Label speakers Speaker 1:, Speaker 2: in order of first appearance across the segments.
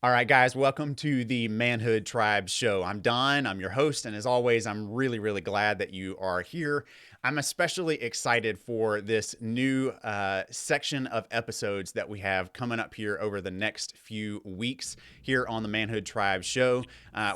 Speaker 1: All right, guys, welcome to the Manhood Tribe Show. I'm Don, I'm your host, and as always, I'm really glad that you are here. I'm especially excited for this new section of episodes that we have coming up here over the next few weeks here on the Manhood Tribe Show.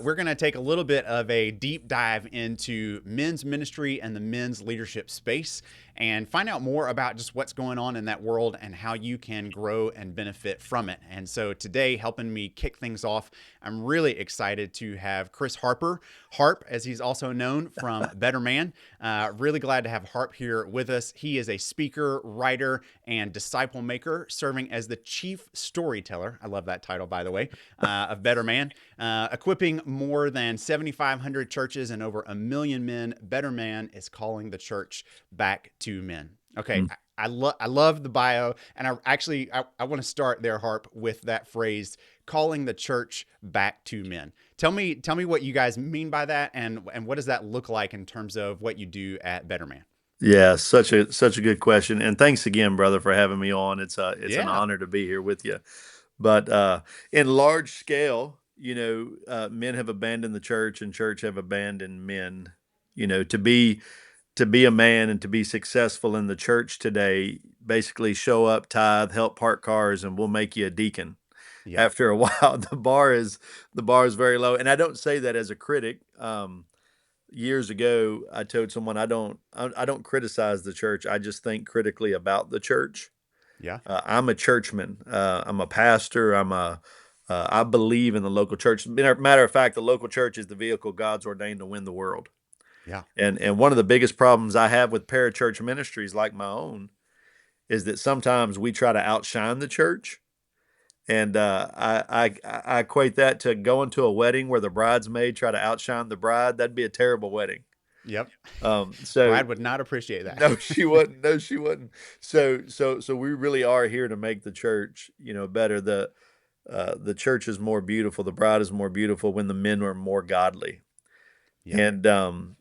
Speaker 1: We're going to take a little bit of a deep dive into men's ministry and the men's leadership space and find out more about just what's going on in that world and how you can grow and benefit from it. And so today, helping me kick things off, I'm really excited to have Chris Harper, Harp, as he's also known from Better Man. Really glad to have Harp here with us. He is a speaker, writer, and disciple maker, serving as the chief storyteller. I love that title, by the way, of Better Man. Equipping more than 7,500 churches and over 1 million men, Better Man is calling the church back to men. Okay,
Speaker 2: Mm.
Speaker 1: I love the bio, and I want to start there, Harp, with that phrase, calling the church back to men. Tell me what you guys mean by that, and what does that look like in terms of what you do at Better Man?
Speaker 2: Yeah, such a good question, and thanks again, brother, for having me on. It's an
Speaker 1: Yeah,
Speaker 2: honor to be here with you. But in large scale, men have abandoned the church, and church have abandoned men. To be a man and to be successful in the church today, basically show up, tithe, help park cars, and we'll make you a deacon.
Speaker 1: yeah,
Speaker 2: After a while, the bar is very low, and I don't say that as a critic. Years ago, I told someone I don't criticize the church. I just think critically about the church.
Speaker 1: yeah,
Speaker 2: I'm a churchman. I'm a pastor. I believe in the local church. Matter of fact, the local church is the vehicle God's ordained to win the world.
Speaker 1: yeah.
Speaker 2: And one of the biggest problems I have with parachurch ministries like my own is that sometimes we try to outshine the church. And I equate that to going to a wedding where the bridesmaid try to outshine the bride. That'd be a terrible wedding.
Speaker 1: Yep.
Speaker 2: So
Speaker 1: Brad would not appreciate that.
Speaker 2: no, she wouldn't. No, she wouldn't. So we really are here to make the church, better. The church is more beautiful. The bride is more beautiful when the men are more godly.
Speaker 1: Yeah,
Speaker 2: And um,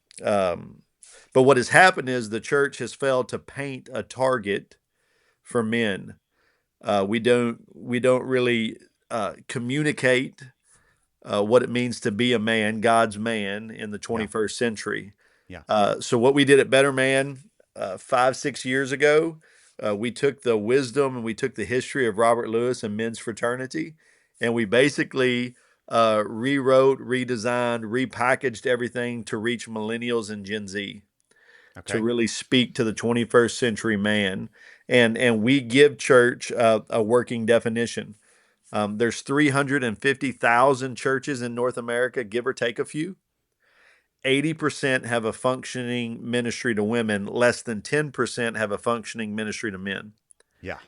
Speaker 2: but what has happened is the church has failed to paint a target for men. We don't really communicate what it means to be a man, God's man in the
Speaker 1: yeah,
Speaker 2: 21st century.
Speaker 1: yeah.
Speaker 2: So what we did at Better Man 5, 6 years ago, we took the wisdom and we took the history of Robert Lewis and men's fraternity, and we basically rewrote, redesigned, repackaged everything to reach millennials and Gen Z, to
Speaker 1: Okay.
Speaker 2: really speak to the 21st century man. And we give church a working definition. There's 350,000 churches in North America, give or take a few. 80% have a functioning ministry to women, less than 10% have a functioning ministry to men.
Speaker 1: Yeah.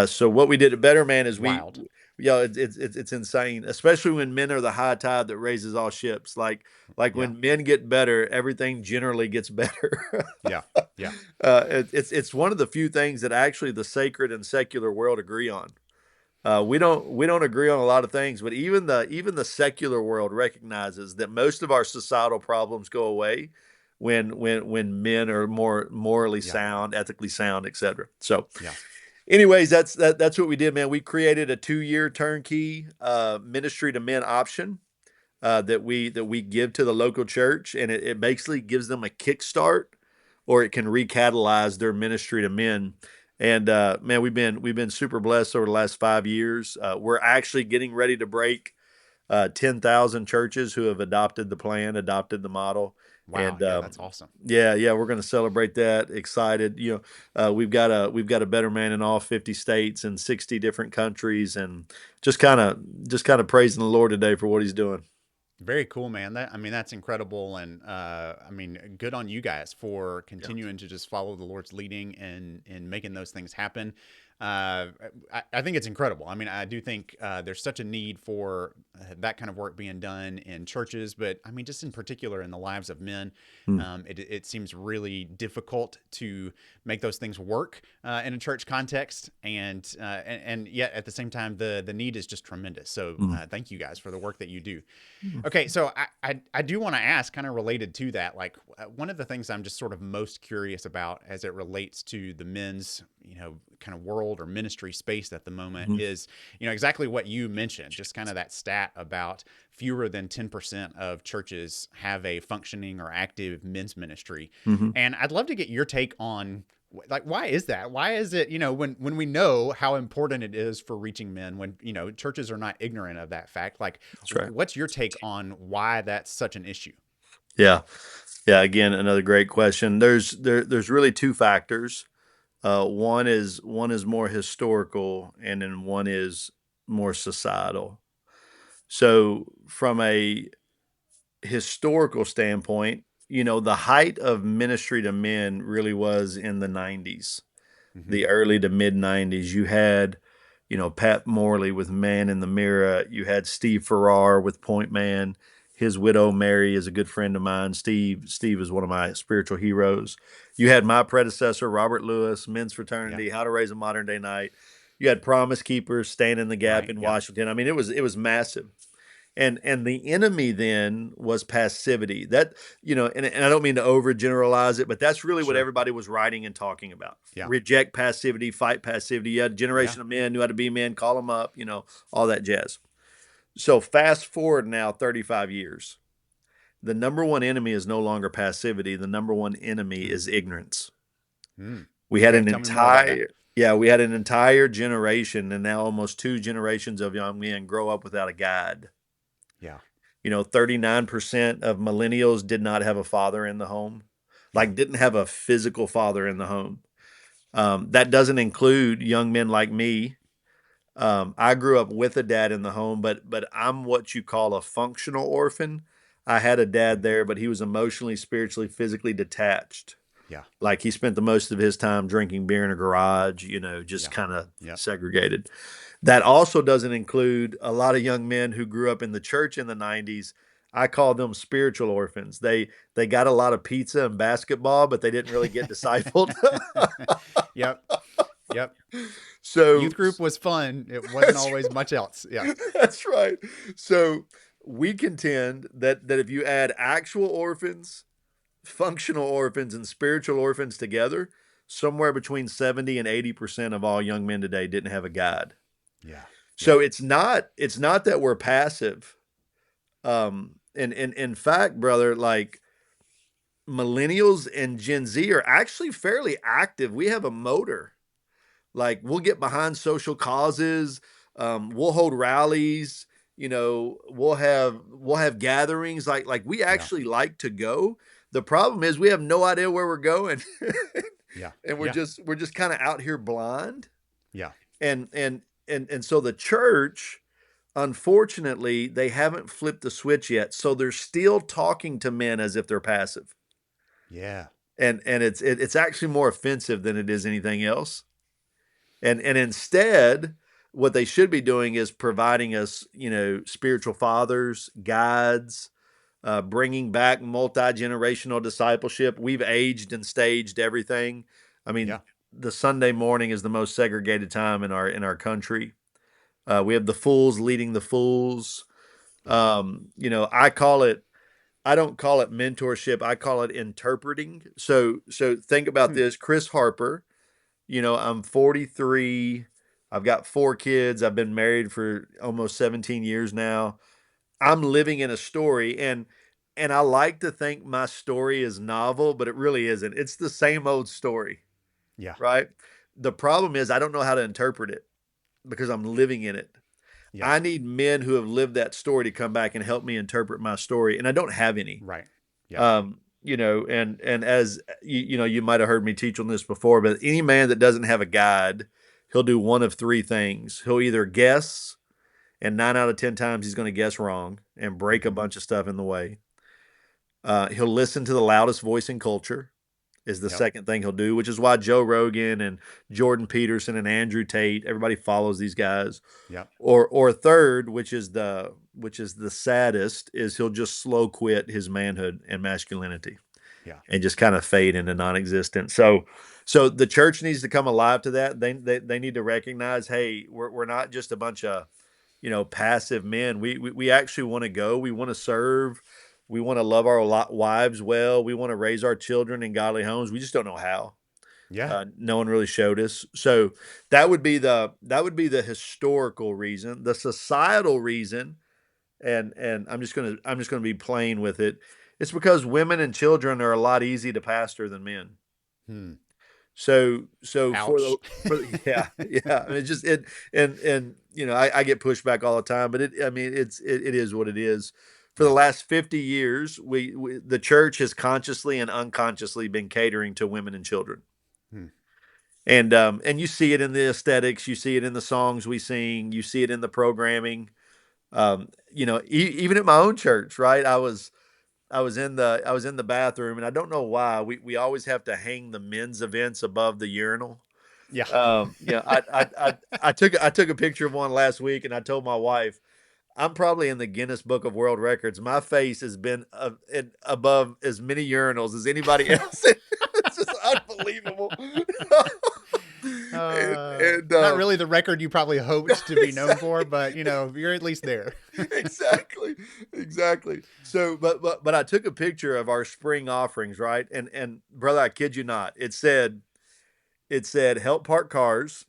Speaker 2: So what we did at Better Man is
Speaker 1: Wild.
Speaker 2: it's insane, especially when men are the high tide that raises all ships. Like
Speaker 1: Yeah.
Speaker 2: when men get better, everything generally gets better.
Speaker 1: Yeah. Yeah.
Speaker 2: It's one of the few things that actually the sacred and secular world agree on. We don't agree on a lot of things, but even the secular world recognizes that most of our societal problems go away when men are more morally
Speaker 1: Yeah.
Speaker 2: sound, ethically sound, etc. So,
Speaker 1: Yeah.
Speaker 2: anyways, that's what we did, man. We created a 2-year turnkey ministry to men option that we give to the local church, and it basically gives them a kickstart, or it can recatalyze their ministry to men. And man, we've been super blessed over the last 5 years. We're actually getting ready to break 10,000 churches who have adopted the plan, adopted the model,
Speaker 1: Wow.
Speaker 2: and
Speaker 1: Yeah, that's awesome.
Speaker 2: yeah, we're going to celebrate that. Excited, we've got a better man in all 50 states and 60 different countries, and just kind of praising the Lord today for what He's doing.
Speaker 1: Very cool, man. That's incredible, and good on you guys for
Speaker 2: Yeah.
Speaker 1: continuing to just follow the Lord's leading and in making those things happen. I think it's incredible. I mean, I do think there's such a need for that kind of work being done in churches, but I mean, just in particular in the lives of men.
Speaker 2: Hmm.
Speaker 1: It seems really difficult to make those things work in a church context, and yet at the same time, the need is just tremendous. So
Speaker 2: Hmm.
Speaker 1: thank you guys for the work that you do. Okay, so I do want to ask, kind of related to that, like one of the things I'm just sort of most curious about as it relates to the men's, kind of world or ministry space at the moment
Speaker 2: Hmm.
Speaker 1: is, exactly what you mentioned, just kind of that stat about fewer than 10% of churches have a functioning or active men's ministry.
Speaker 2: Hmm.
Speaker 1: And I'd love to get your take on, like, why is that? Why is it, when we know how important it is for reaching men, when churches are not ignorant of that fact, like
Speaker 2: That's right.
Speaker 1: what's your take on why that's such an issue?
Speaker 2: Yeah. Yeah. Again, another great question. There's really two factors. One is more historical, and then one is more societal. So, from a historical standpoint, the height of ministry to men really was in the 90s,
Speaker 1: Mm-hmm.
Speaker 2: the early to mid 90s. You had, Pat Morley with Man in the Mirror. You had Steve Farrar with Point Man. His widow Mary is a good friend of mine. Steve is one of my spiritual heroes. You had my predecessor Robert Lewis, Men's
Speaker 1: Yeah.
Speaker 2: Fraternity, How to Raise a Modern Day Knight. You had Promise Keepers, Stand in the Gap
Speaker 1: Right.
Speaker 2: in
Speaker 1: Yep.
Speaker 2: Washington. I mean, it was massive. And the enemy then was passivity. That, and I don't mean to overgeneralize it, but that's really what
Speaker 1: Sure.
Speaker 2: everybody was writing and talking about.
Speaker 1: Yeah.
Speaker 2: Reject passivity, fight passivity. You had a
Speaker 1: Yeah.
Speaker 2: generation of men knew how to be men, call them up, all that jazz. So fast forward now 35 years. The number one enemy is no longer passivity. The number one enemy
Speaker 1: Mm.
Speaker 2: is ignorance.
Speaker 1: Mm.
Speaker 2: We had
Speaker 1: Okay.
Speaker 2: an
Speaker 1: Tell me more about that.
Speaker 2: entire Yeah, we had an entire generation, and now almost two generations of young men grow up without a guide.
Speaker 1: Yeah.
Speaker 2: 39% of millennials did not have a father in the home,
Speaker 1: Yeah.
Speaker 2: like didn't have a physical father in the home. That doesn't include young men like me. I grew up with a dad in the home, but I'm what you call a functional orphan. I had a dad
Speaker 1: Mm.
Speaker 2: there, but he was emotionally, spiritually, physically detached.
Speaker 1: Yeah.
Speaker 2: Like he spent the most of his time drinking beer in a garage, just
Speaker 1: Yeah.
Speaker 2: kind of
Speaker 1: Yep.
Speaker 2: segregated. That also doesn't include a lot of young men who grew up in the church in the 90s. I call them spiritual orphans. They got a lot of pizza and basketball, but they didn't really get discipled.
Speaker 1: Yep. Yep.
Speaker 2: So
Speaker 1: Youth group was fun. It wasn't
Speaker 2: that's
Speaker 1: always much else. Yeah.
Speaker 2: that's right. So we contend that if you add actual orphans, functional orphans, and spiritual orphans together, somewhere between 70 and 80% of all young men today didn't have a guide.
Speaker 1: Yeah.
Speaker 2: So
Speaker 1: Yep.
Speaker 2: it's not that we're passive. And in fact, brother, like millennials and Gen Z are actually fairly active. We have a motor. Like we'll get behind social causes. We'll hold rallies. We'll have gatherings. Like we
Speaker 1: Yeah.
Speaker 2: actually like to go. The problem is we have no idea where we're going,
Speaker 1: Yeah.
Speaker 2: and we're
Speaker 1: Yeah.
Speaker 2: just kind of out here blind.
Speaker 1: Yeah.
Speaker 2: And so the church, unfortunately, they haven't flipped the switch yet. So they're still talking to men as if they're passive.
Speaker 1: Yeah.
Speaker 2: And it's actually more offensive than it is anything else. And instead, what they should be doing is providing us, spiritual fathers, guides, bringing back multi-generational discipleship. We've aged and staged everything. I mean,
Speaker 1: Yeah.
Speaker 2: the Sunday morning is the most segregated time in our country. We have the fools leading the fools.
Speaker 1: Yeah.
Speaker 2: I call it. I don't call it mentorship. I call it interpreting. So think about
Speaker 1: Hmm.
Speaker 2: this. Chris Harper. I'm 43. I've got four kids. I've been married for almost 17 years now. I'm living in a story, and I like to think my story is novel, but it really isn't. It's the same old story,
Speaker 1: Yeah.
Speaker 2: right? The problem is I don't know how to interpret it because I'm living in it.
Speaker 1: Yeah.
Speaker 2: I need men who have lived that story to come back and help me interpret my story, and I don't have any.
Speaker 1: Right. Yeah.
Speaker 2: And as you might have heard me teach on this before, but any man that doesn't have a guide, he'll do one of three things. He'll either guess, and 9 out of 10 times he's going to guess wrong and break a
Speaker 1: Mm-hmm.
Speaker 2: bunch of stuff in the way. He'll listen to the loudest voice in culture, is the
Speaker 1: Yep.
Speaker 2: second thing he'll do, which is why Joe Rogan and Jordan Peterson and Andrew Tate, everybody follows these guys.
Speaker 1: Yep.
Speaker 2: Or third, which is which is the saddest, is he'll just slow quit his manhood and masculinity
Speaker 1: Yeah.
Speaker 2: and just kind of fade into non-existence. So the church needs to come alive to that. They need to recognize, hey, we're not just a bunch of passive men. We actually want to go. We want to serve. We want to love our wives well. We want to raise our children in godly homes. We just don't know how.
Speaker 1: Yeah.
Speaker 2: No one really showed us. So that would be the historical reason. The societal reason, and I'm just gonna be plain with it. It's because women and children are a lot easy to pastor than men.
Speaker 1: Hmm.
Speaker 2: So for the
Speaker 1: Ouch.
Speaker 2: for the, yeah, yeah. I mean, it's just it and I get pushback all the time, but I mean it is what it is. For the
Speaker 1: Yeah.
Speaker 2: last 50 years, the church has consciously and unconsciously been catering to women and children.
Speaker 1: Hmm.
Speaker 2: And you see it in the aesthetics, you see it in the songs we sing, you see it in the programming. Even at my own church, right? I was in the bathroom, and I don't know why we always have to hang the men's events above the urinal.
Speaker 1: Yeah.
Speaker 2: I took a picture of one last week, and I told my wife, I'm probably in the Guinness Book of World Records. My face has been above as many urinals as anybody else. It's just unbelievable. and
Speaker 1: Not really the record you probably hoped to be known for,
Speaker 2: exactly,
Speaker 1: but you're at least there.
Speaker 2: exactly, exactly. So, but I took a picture of our spring offerings, right? And brother, I kid you not, it said help park cars,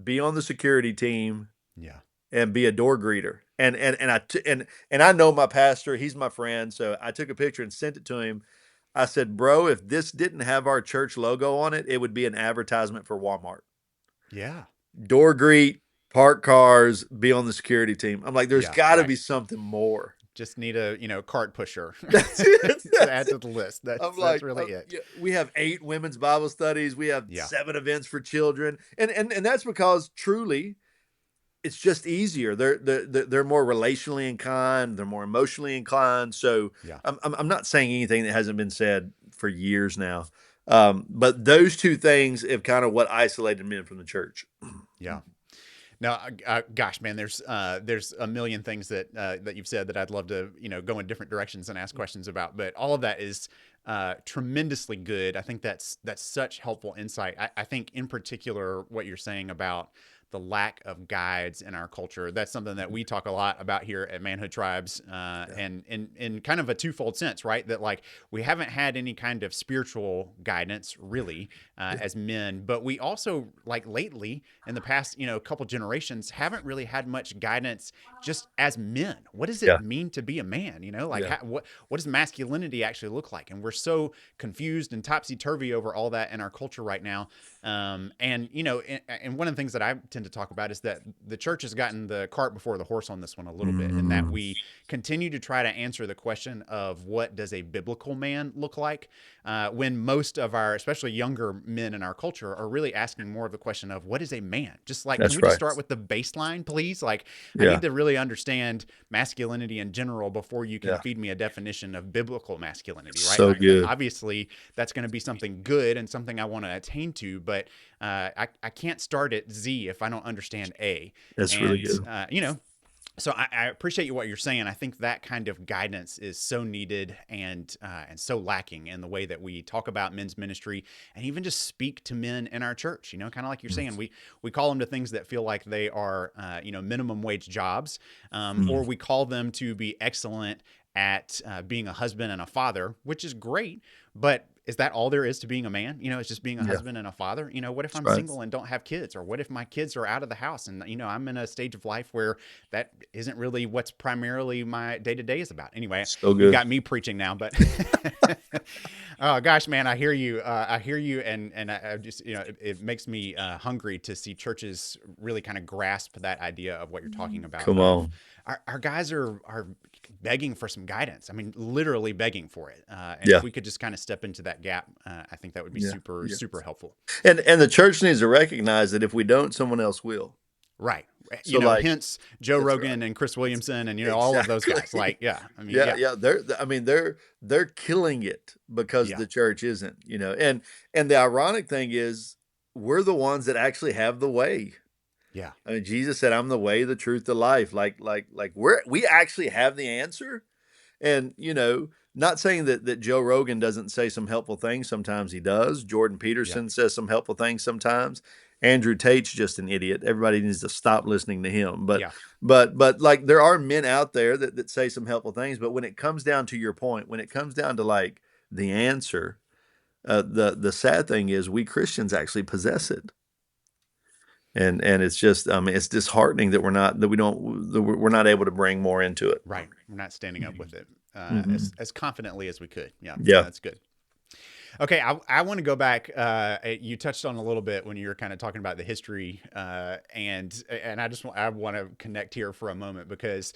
Speaker 2: be on the security team,
Speaker 1: Yeah.
Speaker 2: and be a door greeter. And I know my pastor, he's my friend, so I took a picture and sent it to him. I said, "Bro, if this didn't have our church logo on it, it would be an advertisement for Walmart.
Speaker 1: Yeah.
Speaker 2: Door greet, park cars, be on the security team." I'm like, there's
Speaker 1: Yeah.
Speaker 2: got to
Speaker 1: Right.
Speaker 2: be something more.
Speaker 1: Just need a cart pusher
Speaker 2: That's it.
Speaker 1: to
Speaker 2: That's
Speaker 1: add to
Speaker 2: it.
Speaker 1: the list.
Speaker 2: I'm
Speaker 1: That's
Speaker 2: like,
Speaker 1: really it.
Speaker 2: yeah, we have 8 women's Bible studies. We have
Speaker 1: Yeah.
Speaker 2: 7 events for children, and that's because truly it's just easier. They're more relationally inclined. They're more emotionally inclined. So
Speaker 1: Yeah.
Speaker 2: I'm not saying anything that hasn't been said for years now. But those two things have kind of what isolated men from the church.
Speaker 1: Yeah. Now, gosh, man, there's a million things that you've said that I'd love to go in different directions and ask questions about, but all of that is tremendously good. I think that's such helpful insight. I think in particular what you're saying about the lack of guides in our culture. That's something that we talk a lot about here at Manhood Tribes,
Speaker 2: Yeah.
Speaker 1: and in kind of a twofold sense, right? That like we haven't had any kind of spiritual guidance really
Speaker 2: Yeah.
Speaker 1: as men, but we also like lately in the past couple generations haven't really had much guidance just as men. What does it
Speaker 2: Yeah.
Speaker 1: mean to be a man? Like
Speaker 2: Yeah.
Speaker 1: what does masculinity actually look like? And we're so confused and topsy turvy over all that in our culture right now. And one of the things that I tend to talk about is that the church has gotten the cart before the horse on this one a little bit, and that
Speaker 2: Mm,
Speaker 1: we continue to try to answer the question of what does a biblical man look like, when most of our, especially younger men in our culture, are really asking more of the question of what is a man? Just like, can
Speaker 2: that's
Speaker 1: we just
Speaker 2: right.
Speaker 1: start with the baseline, please? Like, I
Speaker 2: Yeah.
Speaker 1: need to really understand masculinity in general before you can
Speaker 2: Yeah.
Speaker 1: feed me a definition of biblical masculinity, right?
Speaker 2: So good.
Speaker 1: Obviously, that's going to be something good and something I want to attain to, but I can't start at Z if I don't understand A.
Speaker 2: That's really
Speaker 1: And,
Speaker 2: good.
Speaker 1: so I appreciate you what you're saying. I think that kind of guidance is so needed and so lacking in the way that we talk about men's ministry and even just speak to men in our church. Kind of like you're saying, we call them to things that feel like they are minimum wage jobs,
Speaker 2: Mm,
Speaker 1: or we call them to be excellent at being a husband and a father, which is great, but is that all there is to being a man? It's just being a
Speaker 2: yeah.
Speaker 1: husband and a father. What if
Speaker 2: That's
Speaker 1: I'm
Speaker 2: right.
Speaker 1: single and don't have kids? Or what if my kids are out of the house and, I'm in a stage of life where that isn't really what's primarily my day to day is about? Anyway,
Speaker 2: So
Speaker 1: you've
Speaker 2: good.
Speaker 1: got me preaching now, but oh gosh, man, I hear you. I hear you. And I just, it makes me hungry to see churches really kind of grasp that idea of what you're talking about
Speaker 2: Come
Speaker 1: of
Speaker 2: on.
Speaker 1: our guys are begging for some guidance. I mean, literally begging for it. And if
Speaker 2: Yeah.
Speaker 1: we could just kind of step into that gap, I think that would be
Speaker 2: Yeah.
Speaker 1: super,
Speaker 2: Yeah.
Speaker 1: super helpful.
Speaker 2: And the church needs to recognize that if we don't, someone else will.
Speaker 1: Right.
Speaker 2: So like
Speaker 1: Hence Joe
Speaker 2: that's right.
Speaker 1: Rogan and Chris
Speaker 2: That's
Speaker 1: Williamson and, all of those guys.
Speaker 2: exactly.
Speaker 1: Like, yeah, I mean,
Speaker 2: Yeah,
Speaker 1: yeah,
Speaker 2: yeah. They're killing it because
Speaker 1: yeah,
Speaker 2: the church isn't. And the ironic thing is we're the ones that actually have the way.
Speaker 1: Yeah.
Speaker 2: I mean, Jesus said, "I'm the way, the truth, the life." We actually have the answer. And, not saying that Joe Rogan doesn't say some helpful things. Sometimes he does. Jordan
Speaker 1: Yeah.
Speaker 2: Peterson says some helpful things sometimes. Andrew Tate's just an idiot. Everybody needs to stop listening to him. But
Speaker 1: Yeah.
Speaker 2: but like there are men out there that say some helpful things. But when it comes down to your point, when it comes down to like the answer, the sad thing is we Christians actually possess it. And it's just it's disheartening that we're not able to bring more into it.
Speaker 1: Right. We're not standing up with it
Speaker 2: Hmm.
Speaker 1: as confidently as we could. Yeah.
Speaker 2: Yeah.
Speaker 1: That's good. Okay, I want to go back. You touched on a little bit when you were kind of talking about the history, and I want to connect here for a moment because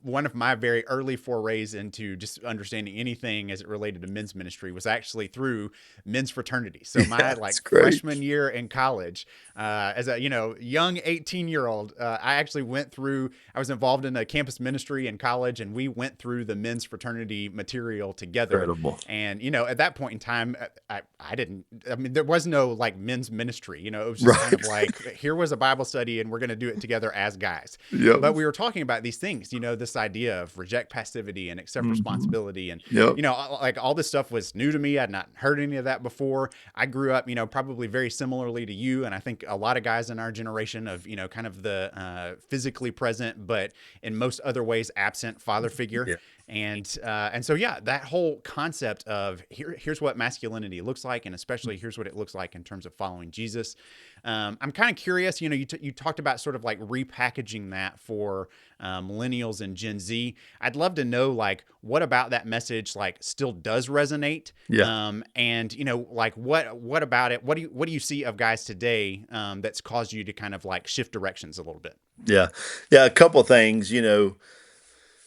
Speaker 1: one of my very early forays into just understanding anything as it related to men's ministry was actually through men's fraternity. So my
Speaker 2: Yeah,
Speaker 1: like
Speaker 2: it's great.
Speaker 1: freshman year in college, as a young 18-year-old, I actually went through. I was involved in a campus ministry in college, and we went through the men's fraternity material together.
Speaker 2: Incredible.
Speaker 1: And at that point in time, I didn't. I mean, there was no like men's ministry. It was just kind of
Speaker 2: Right.
Speaker 1: like here was a Bible study, and we're going to do it together as guys.
Speaker 2: Yep.
Speaker 1: But we were talking about these things. This idea of reject passivity and accept
Speaker 2: Hmm.
Speaker 1: responsibility, and
Speaker 2: Yep.
Speaker 1: like all this stuff was new to me. I'd not heard any of that before. I grew up, probably very similarly to you, and I think a lot of guys in our generation of kind of the physically present, but in most other ways absent father figure.
Speaker 2: Yeah.
Speaker 1: And so yeah, that whole concept of here's what masculinity looks like, and especially here's what it looks like in terms of following Jesus. I'm kind of curious. You talked about sort of like repackaging that for millennials and Gen Z. I'd love to know like what about that message like still does resonate,
Speaker 2: Yeah.
Speaker 1: and like what about it? What do you see of guys today that's caused you to kind of like shift directions a little bit?
Speaker 2: Yeah. Yeah. A couple things,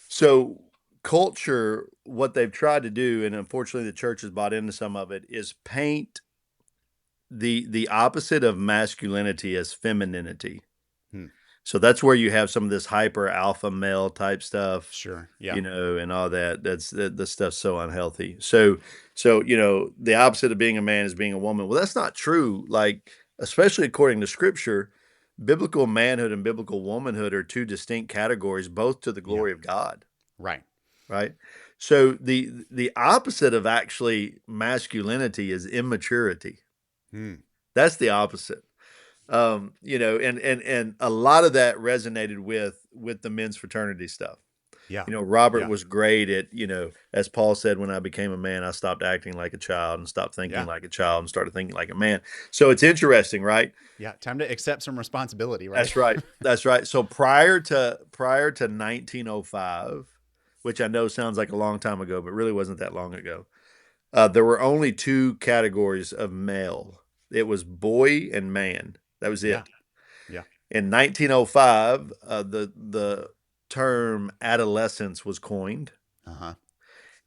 Speaker 2: So culture, what they've tried to do, and unfortunately the church has bought into some of it, is paint the opposite of masculinity as femininity.
Speaker 1: Hmm.
Speaker 2: So that's where you have some of this hyper alpha male type stuff,
Speaker 1: Sure. Yeah.
Speaker 2: and all that. The stuff's so unhealthy. So the opposite of being a man is being a woman. Well, that's not true. Like, especially according to Scripture, biblical manhood and biblical womanhood are two distinct categories, both to the
Speaker 1: Yeah.
Speaker 2: glory of God.
Speaker 1: Right.
Speaker 2: Right. So the opposite of actually masculinity is immaturity.
Speaker 1: Hmm.
Speaker 2: That's the opposite. And a lot of that resonated with the men's fraternity stuff.
Speaker 1: Yeah.
Speaker 2: Robert
Speaker 1: Yeah.
Speaker 2: was great at, as Paul said, when I became a man, I stopped acting like a child and stopped thinking
Speaker 1: Yeah.
Speaker 2: like a child and started thinking like a man. So it's interesting, right?
Speaker 1: Yeah. Time to accept some responsibility, right?
Speaker 2: That's right. That's right. So prior to 1905, which I know sounds like a long time ago, but really wasn't that long ago, there were only two categories of male. It was boy and man. That was
Speaker 1: Yeah.
Speaker 2: it.
Speaker 1: Yeah.
Speaker 2: In 1905, the term adolescence was coined,
Speaker 1: Uh huh.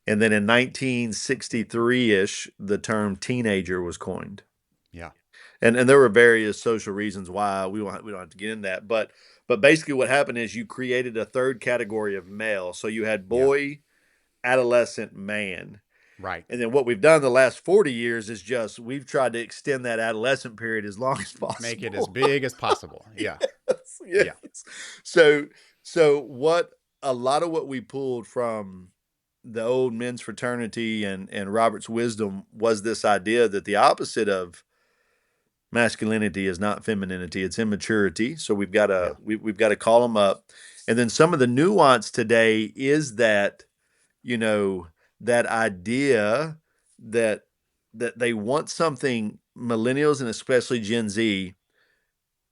Speaker 2: and then in 1963-ish, the term teenager was coined.
Speaker 1: Yeah.
Speaker 2: And there were various social reasons why we don't have to get in that, but basically what happened is you created a third category of male. So you had
Speaker 1: Yeah.
Speaker 2: boy, adolescent, man.
Speaker 1: Right.
Speaker 2: And then what we've done the last 40 years is just we've tried to extend that adolescent period as long as
Speaker 1: Make it as
Speaker 2: possible.
Speaker 1: big as possible. Yeah.
Speaker 2: Yes,
Speaker 1: Yeah.
Speaker 2: yes. So what a lot of what we pulled from the old men's fraternity and Robert's wisdom was this idea that the opposite of masculinity is not femininity, it's immaturity. So
Speaker 1: Yeah.
Speaker 2: we've got to call them up. And then some of the nuance today is that, you know, that idea that they want something, millennials and especially Gen Z,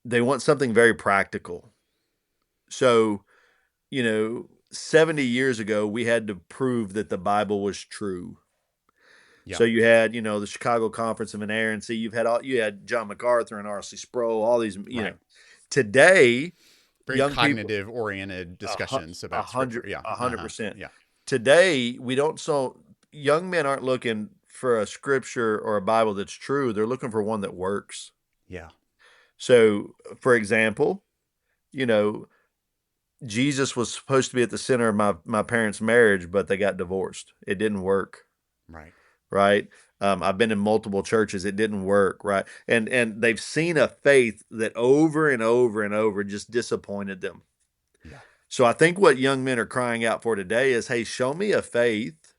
Speaker 2: they want something very practical. So, 70 years ago, we had to prove that the Bible was true.
Speaker 1: Yeah.
Speaker 2: So you had, the Chicago Conference of Inerrancy. You had John MacArthur and R.C. Sproul. All these,
Speaker 1: Right.
Speaker 2: Today,
Speaker 1: Very
Speaker 2: young people,
Speaker 1: cognitive oriented discussions
Speaker 2: a
Speaker 1: about
Speaker 2: hundred,
Speaker 1: scripture. Yeah.
Speaker 2: a
Speaker 1: Uh
Speaker 2: hundred
Speaker 1: huh.
Speaker 2: percent.
Speaker 1: Yeah.
Speaker 2: Today, we don't. So young men aren't looking for a scripture or a Bible that's true. They're looking for one that works.
Speaker 1: Yeah.
Speaker 2: So, for example, you know, Jesus was supposed to be at the center of my parents' marriage, but they got divorced. It didn't work,
Speaker 1: Right.
Speaker 2: right? I've been in multiple churches. It didn't work, right? And they've seen a faith that over and over and over just disappointed them.
Speaker 1: Yeah.
Speaker 2: So I think what young men are crying out for today is, hey, show me a faith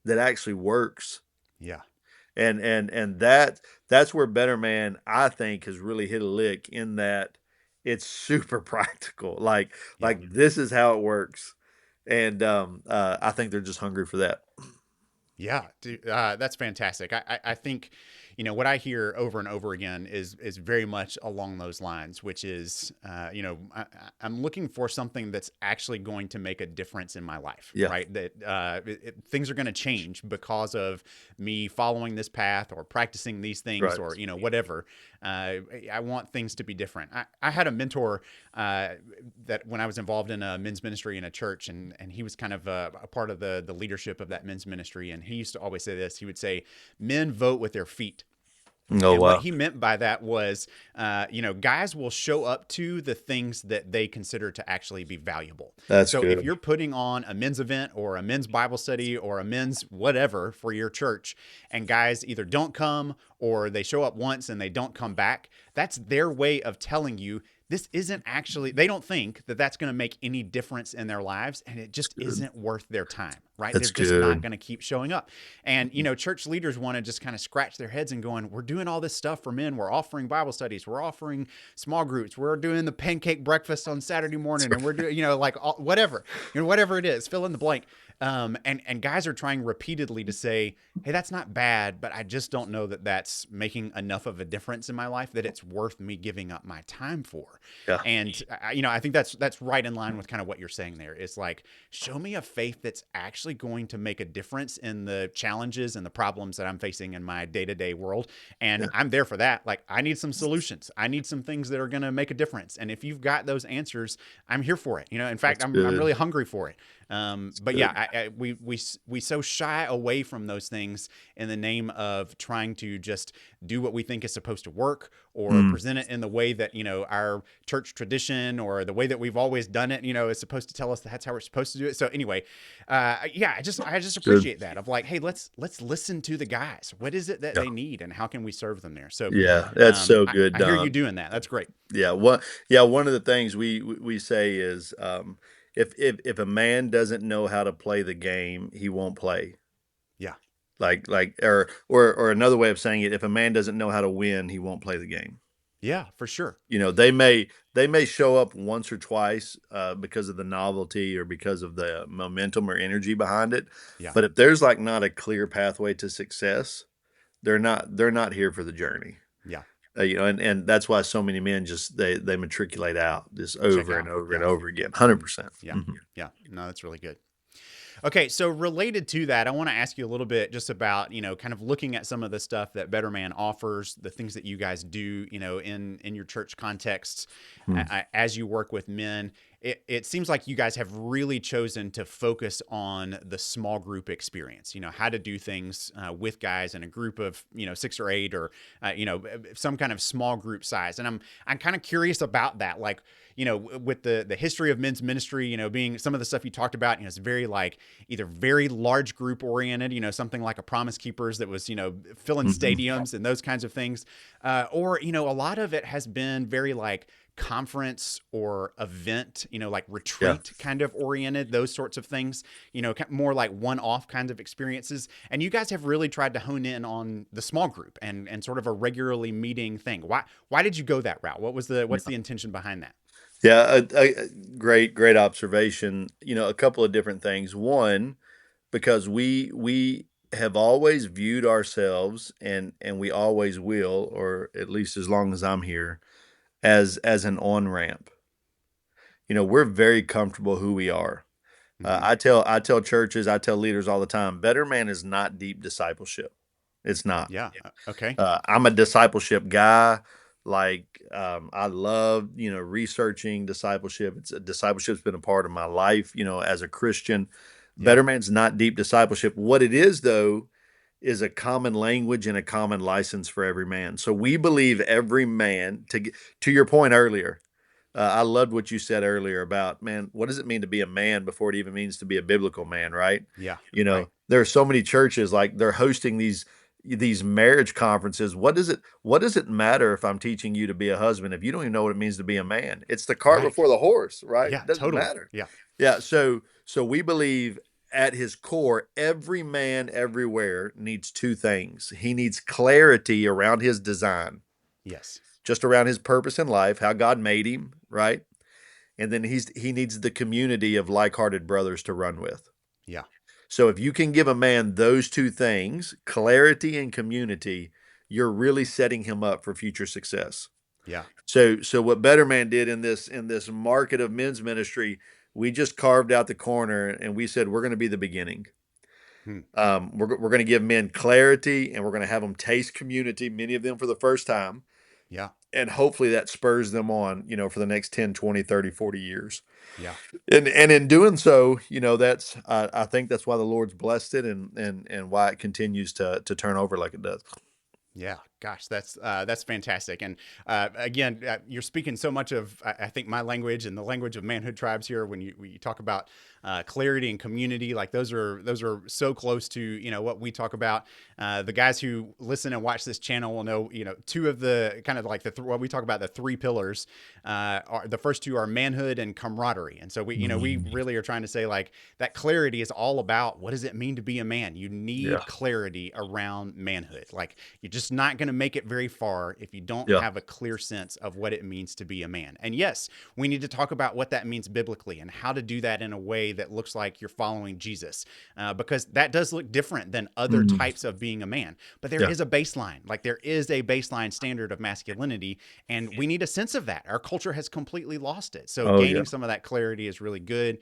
Speaker 2: that actually works.
Speaker 1: Yeah.
Speaker 2: And that's where Better Man, I think, has really hit a lick in that it's super practical.
Speaker 1: Yeah.
Speaker 2: Like this is how it works. And I think they're just hungry for that.
Speaker 1: Yeah, dude, that's fantastic. I think, what I hear over and over again is very much along those lines, which is, I'm looking for something that's actually going to make a difference in my life,
Speaker 2: Yeah,
Speaker 1: right? That things are going to change because of me following this path or practicing these things
Speaker 2: right.
Speaker 1: or whatever. I want things to be different. I had a mentor that when I was involved in a men's ministry in a church, and he was kind of a part of the leadership of that men's ministry, and he used to always say this. He would say, "Men vote with their feet."
Speaker 2: Oh
Speaker 1: And what
Speaker 2: wow,
Speaker 1: he meant by that was, guys will show up to the things that they consider to actually be valuable.
Speaker 2: that's
Speaker 1: So if
Speaker 2: good.
Speaker 1: you're putting on a men's event or a men's Bible study or a men's whatever for your church, and guys either don't come or they show up once and they don't come back, that's their way of telling you this isn't actually, they don't think that that's going to make any difference in their lives, and it just
Speaker 2: Good.
Speaker 1: isn't worth their time, right? They're
Speaker 2: That's
Speaker 1: just not
Speaker 2: good.
Speaker 1: going to keep showing up. And church leaders want to just kind of scratch their heads and going, we're doing all this stuff for men, we're offering Bible studies, we're offering small groups, we're doing the pancake breakfast on Saturday morning, and we're doing like whatever, whatever it is, fill in the blank. And guys are trying repeatedly to say, hey, that's not bad, but I just don't know that that's making enough of a difference in my life that it's worth me giving up my time for.
Speaker 2: Yeah.
Speaker 1: And I think that's right in line with kind of what you're saying there. It's like, show me a faith that's actually going to make a difference in the challenges and the problems that I'm facing in my day-to-day world. And
Speaker 2: Yeah.
Speaker 1: I'm there for that. Like, I need some solutions. I need some things that are going to make a difference. And if you've got those answers, I'm here for it. In fact,
Speaker 2: That's
Speaker 1: I'm
Speaker 2: good.
Speaker 1: really hungry for it.
Speaker 2: That's
Speaker 1: But yeah,
Speaker 2: good.
Speaker 1: we so shy away from those things in the name of trying to just do what we think is supposed to work or
Speaker 2: Mm,
Speaker 1: present it in the way that our church tradition or the way that we've always done it, is supposed to tell us that's how we're supposed to do it. So anyway, yeah, I just
Speaker 2: good.
Speaker 1: appreciate that of like, hey, let's listen to the guys. What is it that
Speaker 2: Yeah.
Speaker 1: they need, and how can we serve them there? So,
Speaker 2: Yeah. That's so
Speaker 1: I,
Speaker 2: good,
Speaker 1: I hear you
Speaker 2: Don.
Speaker 1: doing that. That's great.
Speaker 2: Yeah. One of the things we say is, if a man doesn't know how to play the game, he won't play.
Speaker 1: Yeah,
Speaker 2: Or another way of saying it, if a man doesn't know how to win, he won't play the game.
Speaker 1: yeah, for sure.
Speaker 2: They may show up once or twice because of the novelty or because of the momentum or energy behind it,
Speaker 1: Yeah,
Speaker 2: but if there's like not a clear pathway to success, they're not here for the journey.
Speaker 1: yeah.
Speaker 2: And that's why so many men just they matriculate out just
Speaker 1: Check
Speaker 2: over and
Speaker 1: out.
Speaker 2: over and
Speaker 1: Yeah.
Speaker 2: over again.
Speaker 1: Hmm.
Speaker 2: 100%.
Speaker 1: Yeah, yeah. No, that's really good. Okay, so related to that, I want to ask you a little bit just about, kind of looking at some of the stuff that Better Man offers, the things that you guys do, in your church contexts as you work with men. It seems like you guys have really chosen to focus on the small group experience, how to do things with guys in a group of, 6 or 8 or, some kind of small group size. And I'm kind of curious about that. Like, with the history of men's ministry, being some of the stuff you talked about, it's very like either very large group oriented, something like a Promise Keepers that was, filling
Speaker 2: Hmm.
Speaker 1: stadiums and those kinds of things. Or, a lot of it has been very like conference or event, like
Speaker 2: Yeah.
Speaker 1: retreat kind of oriented, those sorts of things, more like one off kinds of experiences. And you guys have really tried to hone in on the small group and sort of a regularly meeting thing. Why did you go that route? What's the intention behind that?
Speaker 2: Yeah, great observation. A couple of different things. One, because we have always viewed ourselves, and we always will, or at least as long as I'm here, as an on ramp. We're very comfortable who we are.
Speaker 1: Mm-hmm.
Speaker 2: I tell churches, I tell leaders all the time, Better Man is not deep discipleship. It's not.
Speaker 1: Yeah. Okay.
Speaker 2: I'm a discipleship guy. I love researching discipleship. Discipleship's been a part of my life. As a Christian,
Speaker 1: Yeah.
Speaker 2: Better Man's not deep discipleship. What it is though is a common language and a common license for every man. So we believe every man to your point earlier. I loved what you said earlier about, man, what does it mean to be a man before it even means to be a biblical man, right?
Speaker 1: Yeah. Right.
Speaker 2: There are so many churches like they're hosting these, these marriage conferences, what does it matter if I'm teaching you to be a husband if you don't even know what it means to be a man? It's the cart
Speaker 1: Right.
Speaker 2: before the horse, right?
Speaker 1: Yeah,
Speaker 2: It doesn't
Speaker 1: totally.
Speaker 2: matter.
Speaker 1: Yeah.
Speaker 2: Yeah, so we believe at his core, every man everywhere needs two things. He needs clarity around his design,
Speaker 1: Yes.
Speaker 2: just around his purpose in life, how God made him, right? And then he needs the community of like-hearted brothers to run with.
Speaker 1: Yeah.
Speaker 2: So if you can give a man those two things, clarity and community, you're really setting him up for future success.
Speaker 1: Yeah.
Speaker 2: So what Better Man did in this market of men's ministry, we just carved out the corner and we said we're going to be the beginning.
Speaker 1: Hmm.
Speaker 2: We're going to give men clarity and we're going to have them taste community, many of them for the first time.
Speaker 1: Yeah.
Speaker 2: And hopefully that spurs them on, for the next 10, 20, 30, 40 years.
Speaker 1: Yeah.
Speaker 2: And in doing so, that's I think that's why the Lord's blessed it and why it continues to turn over like it does.
Speaker 1: Yeah, gosh, that's fantastic. And again, you're speaking so much of I think my language and the language of manhood tribes here when you talk about clarity and community. Like those are so close to what we talk about. The guys who listen and watch this channel will know two of the kind of like what we talk about, the three pillars. Are the first two are manhood and camaraderie. And so we really are trying to say like that clarity is all about what does it mean to be a man. You
Speaker 2: Yeah.
Speaker 1: need clarity around manhood. Like you're just not going to make it very far if you don't
Speaker 2: Yeah.
Speaker 1: have a clear sense of what it means to be a man. And yes, we need to talk about what that means biblically and how to do that in a way that looks like you're following Jesus, because that does look different than other
Speaker 2: Mm.
Speaker 1: types of being a man. But there
Speaker 2: Yeah.
Speaker 1: is a baseline, like there is a baseline standard of masculinity, and we need a sense of that. Our culture has completely lost it. So
Speaker 2: Oh yeah.
Speaker 1: gaining some of that clarity is really good.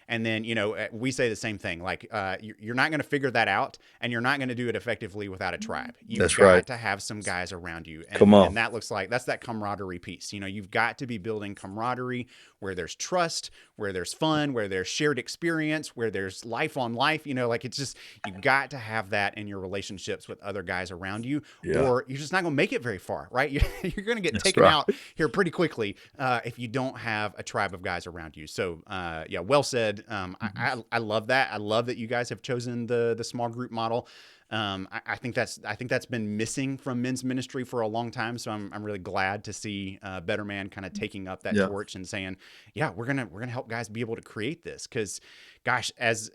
Speaker 1: And then, we say the same thing. Like, you're not going to figure that out, and you're not going to do it effectively without a tribe. You've
Speaker 2: That's right.
Speaker 1: got to have some guys around you,
Speaker 2: Come
Speaker 1: and
Speaker 2: on.
Speaker 1: that looks like that's that camaraderie piece. You've got to be building camaraderie where there's trust, where there's fun, where there's shared experience, where there's life on life. Like it's just you got to have that in your relationships with other guys around you,
Speaker 2: Yeah.
Speaker 1: or you're just not going to make it very far, right? You're going to get
Speaker 2: That's
Speaker 1: taken
Speaker 2: right.
Speaker 1: out here pretty quickly if you don't have a tribe of guys around you. So yeah, well said. I love that. I love that you guys have chosen the small group model. I think that's been missing from men's ministry for a long time. So I'm really glad to see Better Man kind of taking up that
Speaker 2: Yeah.
Speaker 1: torch and saying, yeah, we're gonna help guys be able to create this because, gosh, as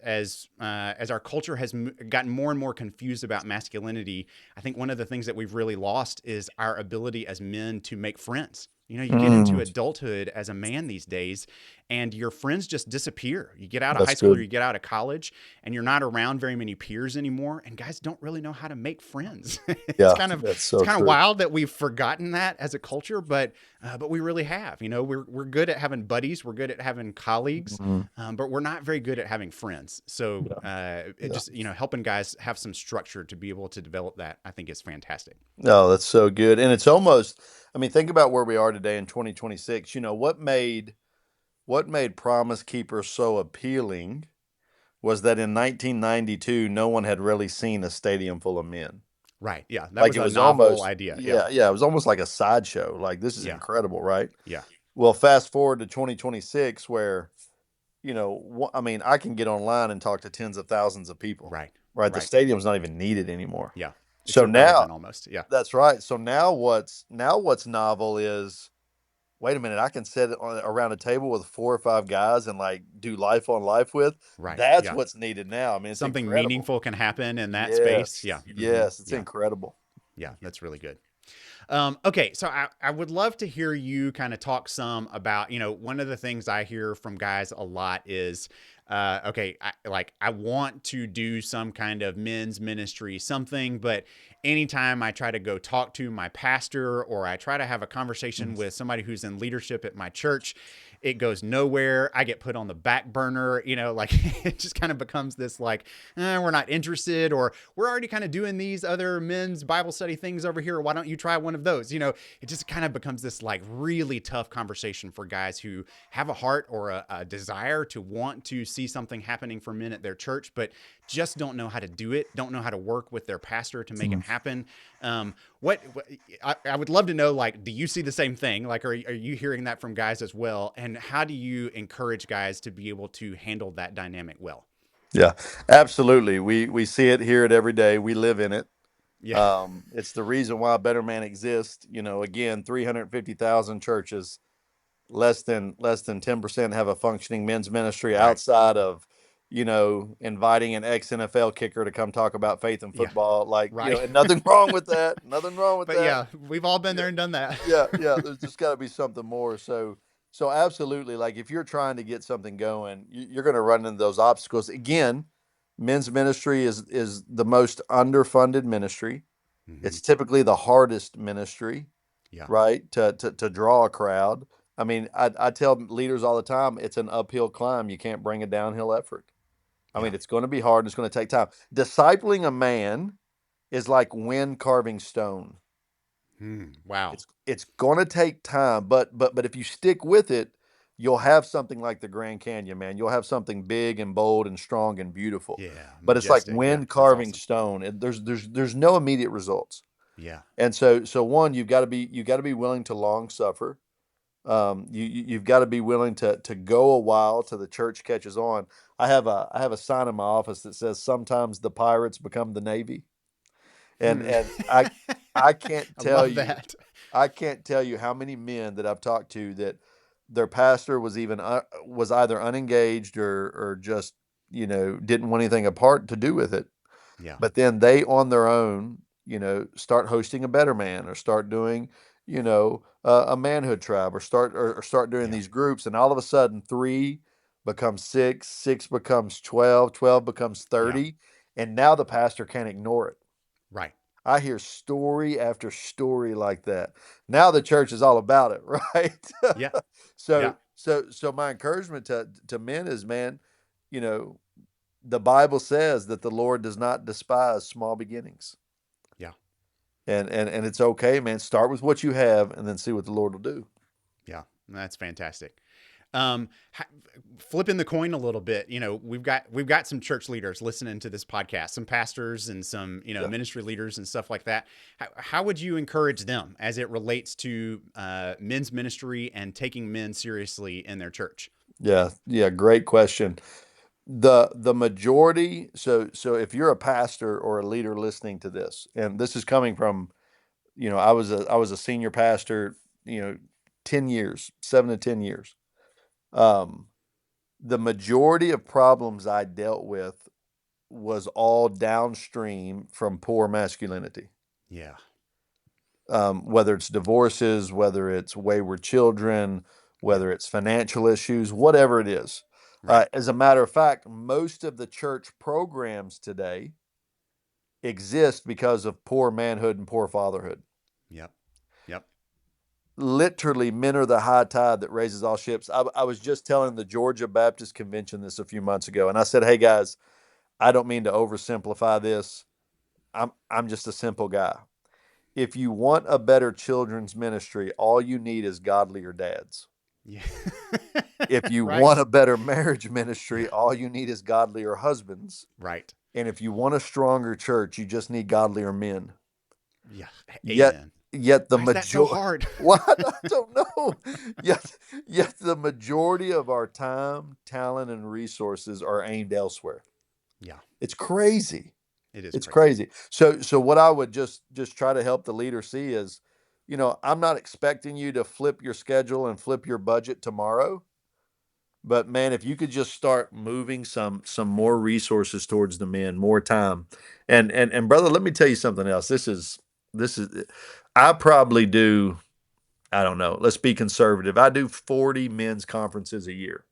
Speaker 1: our culture has gotten more and more confused about masculinity, I think one of the things that we've really lost is our ability as men to make friends. You get into
Speaker 2: Mm.
Speaker 1: adulthood as a man these days, and your friends just disappear. You get out of high
Speaker 2: That's
Speaker 1: school or
Speaker 2: good.
Speaker 1: you get out of college, and you're not around very many peers anymore. And guys don't really know how to make friends. it's
Speaker 2: Yeah.
Speaker 1: kind of
Speaker 2: That's
Speaker 1: it's
Speaker 2: so
Speaker 1: kind of
Speaker 2: true.
Speaker 1: wild that we've forgotten that as a culture, but we really have. We're good at having buddies, we're good at having colleagues,
Speaker 2: Mhm.
Speaker 1: but we're not very good at having friends. So
Speaker 2: Yeah.
Speaker 1: it
Speaker 2: Yeah.
Speaker 1: just helping guys have some structure to be able to develop that, I think, is fantastic.
Speaker 2: No, that's so good. And it's almost, I mean, think about where we are today in 2026. What made Promise Keeper so appealing was that in 1992, no one had really seen a stadium full of men.
Speaker 1: Right? Yeah, that
Speaker 2: Like
Speaker 1: was
Speaker 2: it
Speaker 1: a
Speaker 2: was
Speaker 1: novel
Speaker 2: almost,
Speaker 1: idea. Yeah,
Speaker 2: yeah, yeah, it was almost like a sideshow. Like this is
Speaker 1: yeah,
Speaker 2: incredible, right?
Speaker 1: yeah.
Speaker 2: Well, fast forward to 2026, where I mean, I can get online and talk to tens of thousands of people,
Speaker 1: Right,
Speaker 2: right? The
Speaker 1: right.
Speaker 2: stadium's not even needed anymore.
Speaker 1: Yeah, it's
Speaker 2: So now,
Speaker 1: irrelevant almost. Yeah,
Speaker 2: that's right. So now what's novel is, wait a minute, I can sit around a table with 4 or 5 guys and like do life on life with.
Speaker 1: right.
Speaker 2: That's
Speaker 1: Yeah,
Speaker 2: what's needed now. I mean, it's
Speaker 1: something
Speaker 2: incredible.
Speaker 1: meaningful can happen in that space.
Speaker 2: Yes,
Speaker 1: Yeah,
Speaker 2: yes, it's
Speaker 1: yeah,
Speaker 2: incredible.
Speaker 1: yeah. That's really good. Okay, so I would love to hear you kind of talk some about, one of the things I hear from guys a lot is, okay, I want to do some kind of men's ministry, something, but anytime I try to go talk to my pastor or I try to have a conversation with somebody who's in leadership at my church, it goes nowhere. I get put on the back burner, like it just kind of becomes this like, we're not interested, or we're already kind of doing these other men's Bible study things over here. Why don't you try one of those? It just kind of becomes this like really tough conversation for guys who have a heart or a desire to want to see something happening for men at their church, but just don't know how to do it, don't know how to work with their pastor to make it happen. What I would love to know, like, do you see the same thing? Like, are you hearing that from guys as well? And how do you encourage guys to be able to handle that dynamic well?
Speaker 2: Yeah, absolutely. We see it, hear it every day. We live in it.
Speaker 1: Yeah.
Speaker 2: It's the reason why Better Man exists. You know, again, 350,000 churches, less than 10% have a functioning men's ministry
Speaker 1: Right.
Speaker 2: outside of, you know, inviting an ex NFL kicker to come talk about faith and
Speaker 1: Yeah.
Speaker 2: football. Like, you know,
Speaker 1: Right.
Speaker 2: and nothing wrong with that. Nothing wrong with
Speaker 1: But
Speaker 2: that.
Speaker 1: yeah, we've all been
Speaker 2: Yeah,
Speaker 1: there and done that.
Speaker 2: yeah. There's just got to be something more. So absolutely, like if you're trying to get something going, you're going to run into those obstacles again. Men's ministry is the most underfunded ministry.
Speaker 1: Hmm.
Speaker 2: It's typically the hardest ministry,
Speaker 1: Yeah.
Speaker 2: right? To draw a crowd. I mean, I tell leaders all the time, it's an uphill climb. You can't bring a downhill effort. I
Speaker 1: Yeah.
Speaker 2: mean, it's going to be hard and it's going to take time. Discipling a man is like wind carving stone.
Speaker 1: Wow.
Speaker 2: It's going to take time, but if you stick with it, you'll have something like the Grand Canyon, man. You'll have something big and bold and strong and beautiful.
Speaker 1: Yeah.
Speaker 2: But it's like
Speaker 1: Majestic. Yeah.
Speaker 2: wind
Speaker 1: That's
Speaker 2: carving
Speaker 1: awesome.
Speaker 2: stone. There's no immediate results.
Speaker 1: Yeah.
Speaker 2: And so one, you've got to be willing to long suffer. You've got to be willing to go a while till the church catches on. I have a sign in my office that says sometimes the pirates become the Navy, and
Speaker 1: Hmm.
Speaker 2: I can't
Speaker 1: I
Speaker 2: tell
Speaker 1: love
Speaker 2: you
Speaker 1: that.
Speaker 2: I can't tell you how many men that I've talked to that their pastor was either unengaged or just didn't want anything apart to do with it.
Speaker 1: Yeah.
Speaker 2: But then they on their own, start hosting a Better Man or start doing, a manhood tribe or start doing
Speaker 1: Yeah.
Speaker 2: these groups, and all of a sudden three becomes six, six becomes 12, 12 becomes
Speaker 1: Yeah.
Speaker 2: 30, and now the pastor can't ignore it.
Speaker 1: Right.
Speaker 2: I hear story after story like that. Now the church is all about it, right?
Speaker 1: Yeah.
Speaker 2: so
Speaker 1: Yeah.
Speaker 2: so my encouragement to men is, man, you know, the Bible says that the Lord does not despise small beginnings.
Speaker 1: Yeah.
Speaker 2: And it's okay, man. Start with what you have and then see what the Lord will do.
Speaker 1: Yeah. That's fantastic. Um, ha- Flipping the coin a little bit, we've got some church leaders listening to this podcast, some pastors and some
Speaker 2: Yeah.
Speaker 1: ministry leaders and stuff like that. How would you encourage them as it relates to men's ministry and taking men seriously in their church?
Speaker 2: Yeah. Yeah. Great question. The majority, so if you're a pastor or a leader listening to this, and this is coming from, I was a senior pastor, you know, 10 years, 7 to 10 years. Um, the majority of problems I dealt with was all downstream from poor masculinity.
Speaker 1: Yeah.
Speaker 2: Whether it's divorces, whether it's wayward children,
Speaker 1: Yeah.
Speaker 2: whether it's financial issues, whatever it is.
Speaker 1: Right.
Speaker 2: As a matter of fact, most of the church programs today exist because of poor manhood and poor fatherhood.
Speaker 1: Yep. Yep.
Speaker 2: Literally, men are the high tide that raises all ships. I was just telling the Georgia Baptist Convention this a few months ago, and I said, "Hey guys, I don't mean to oversimplify this. I'm just a simple guy. If you want a better children's ministry, all you need is godlier dads.
Speaker 1: Yeah.
Speaker 2: If you want
Speaker 1: Right.
Speaker 2: a better marriage ministry,
Speaker 1: Yeah.
Speaker 2: all you need is godlier husbands.
Speaker 1: Right.
Speaker 2: And if you want a stronger church, you just need godlier men."
Speaker 1: Yeah.
Speaker 2: Yet,
Speaker 1: Amen.
Speaker 2: yet the
Speaker 1: Why is that so
Speaker 2: majority,
Speaker 1: hard?
Speaker 2: what? I don't know. Yet the majority of our time, talent, and resources are aimed elsewhere.
Speaker 1: Yeah.
Speaker 2: It's crazy.
Speaker 1: It is
Speaker 2: It's
Speaker 1: crazy.
Speaker 2: crazy. So what I would just try to help the leader see is, I'm not expecting you to flip your schedule and flip your budget tomorrow, but man, if you could just start moving some more resources towards the men, more time. And brother, let me tell you something else. This is I probably do, I don't know, let's be conservative. I do 40 men's conferences a year.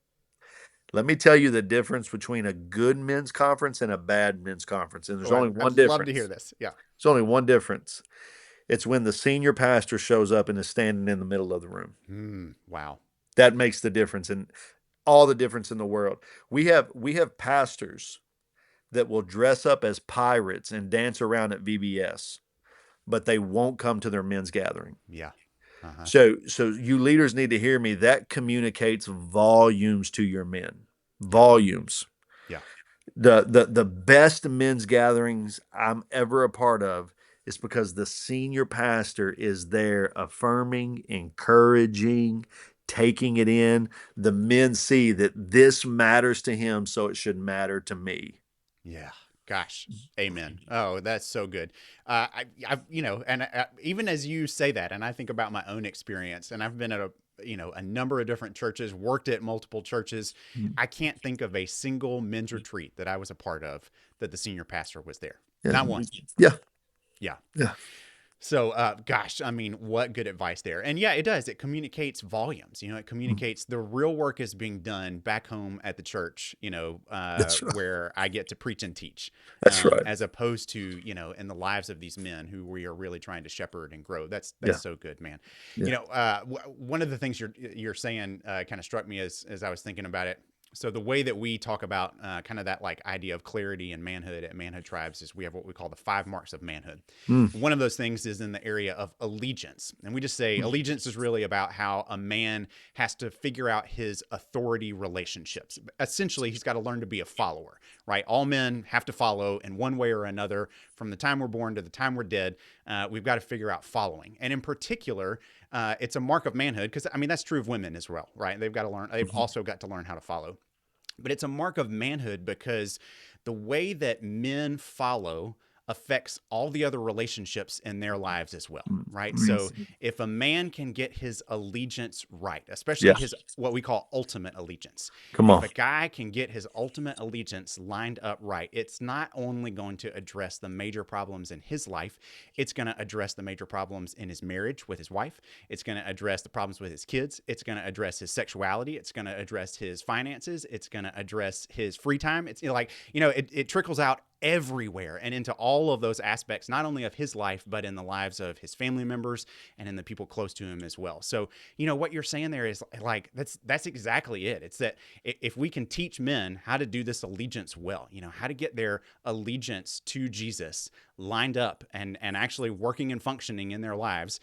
Speaker 2: Let me tell you the difference between a good men's conference and a bad men's conference. And there's
Speaker 1: Oh,
Speaker 2: only
Speaker 1: I'd
Speaker 2: one
Speaker 1: love to hear
Speaker 2: difference.
Speaker 1: this. Yeah.
Speaker 2: It's only one difference. It's when the senior pastor shows up and is standing in the middle of the room.
Speaker 1: Wow.
Speaker 2: That makes the difference, and all the difference in the world. We have pastors that will dress up as pirates and dance around at VBS, but they won't come to their men's gathering.
Speaker 1: Yeah. Uh huh.
Speaker 2: So you leaders need to hear me. That communicates volumes to your men.
Speaker 1: Yeah.
Speaker 2: Volumes.
Speaker 1: Yeah.
Speaker 2: The best men's gatherings I'm ever a part of is because the senior pastor is there affirming, encouraging, taking it in. The men see that this matters to him, so it should matter to me.
Speaker 1: Yeah. Gosh, amen. Oh, that's so good. Even as you say that, and I think about my own experience, and I've been at a number of different churches, worked at multiple churches. I can't think of a single men's retreat that I was a part of that the senior pastor was there.
Speaker 2: Yeah,
Speaker 1: Not one.
Speaker 2: yeah,
Speaker 1: Yeah.
Speaker 2: yeah.
Speaker 1: So, gosh, I mean, what good advice there. And yeah, it does. It communicates volumes. It communicates the real work is being done back home at the church,
Speaker 2: That's right.
Speaker 1: where I get to preach and teach,
Speaker 2: That's right.
Speaker 1: as opposed to, in the lives of these men who we are really trying to shepherd and grow. That's
Speaker 2: Yeah,
Speaker 1: so good, man.
Speaker 2: yeah.
Speaker 1: One of the things you're saying kind of struck me as I was thinking about it. So the way that we talk about kind of that like idea of clarity and manhood at Manhood Tribes is we have what we call the 5 marks of manhood.
Speaker 2: Mm.
Speaker 1: One of those things is in the area of allegiance. And we just say allegiance is really about how a man has to figure out his authority relationships. Essentially, he's got to learn to be a follower, right? All men have to follow in one way or another from the time we're born to the time we're dead. We've got to figure out following. And in particular, it's a mark of manhood because, I mean, that's true of women as well, right? They've got to learn, they've also got to learn how to follow. But it's a mark of manhood because the way that men follow affects all the other relationships in their lives as well, right? So if a man can get his allegiance right, especially
Speaker 2: Yeah.
Speaker 1: his what we call ultimate allegiance,
Speaker 2: Come
Speaker 1: if
Speaker 2: on.
Speaker 1: a guy can get his ultimate allegiance lined up right, it's not only going to address the major problems in his life, it's going to address the major problems in his marriage with his wife, it's going to address the problems with his kids, it's going to address his sexuality, it's going to address his finances, it's going to address his free time. It's it trickles out everywhere and into all of those aspects, not only of his life, but in the lives of his family members and in the people close to him as well. So, what you're saying there is like, that's exactly it. It's that if we can teach men how to do this allegiance well, how to get their allegiance to Jesus lined up and actually working and functioning in their lives,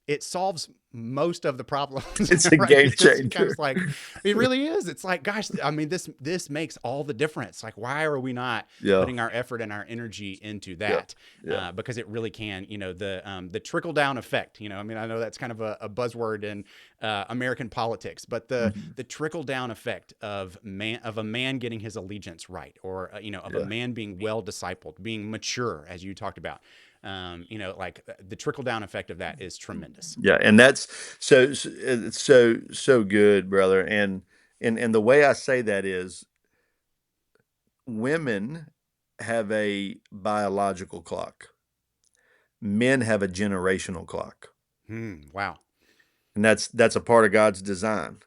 Speaker 1: it solves most of the problems,
Speaker 2: It's a
Speaker 1: right?
Speaker 2: game
Speaker 1: It just becomes
Speaker 2: changer.
Speaker 1: like, it really is. It's like, gosh, I mean, this makes all the difference. Like, why are we not
Speaker 2: Yeah,
Speaker 1: putting our effort and our energy into
Speaker 2: yeah,
Speaker 1: that?
Speaker 2: yeah.
Speaker 1: Because it really can, the trickle down effect. I mean, I know that's kind of a buzzword in American politics, but the trickle down effect of a man getting his allegiance right, or of a
Speaker 2: Yeah.
Speaker 1: man being well discipled, being mature, as you talked about. Like the trickle down effect of that is tremendous.
Speaker 2: Yeah, and that's it's so good, brother. And the way I say that is women have a biological clock. Men have a generational clock.
Speaker 1: Wow.
Speaker 2: And that's a part of God's design.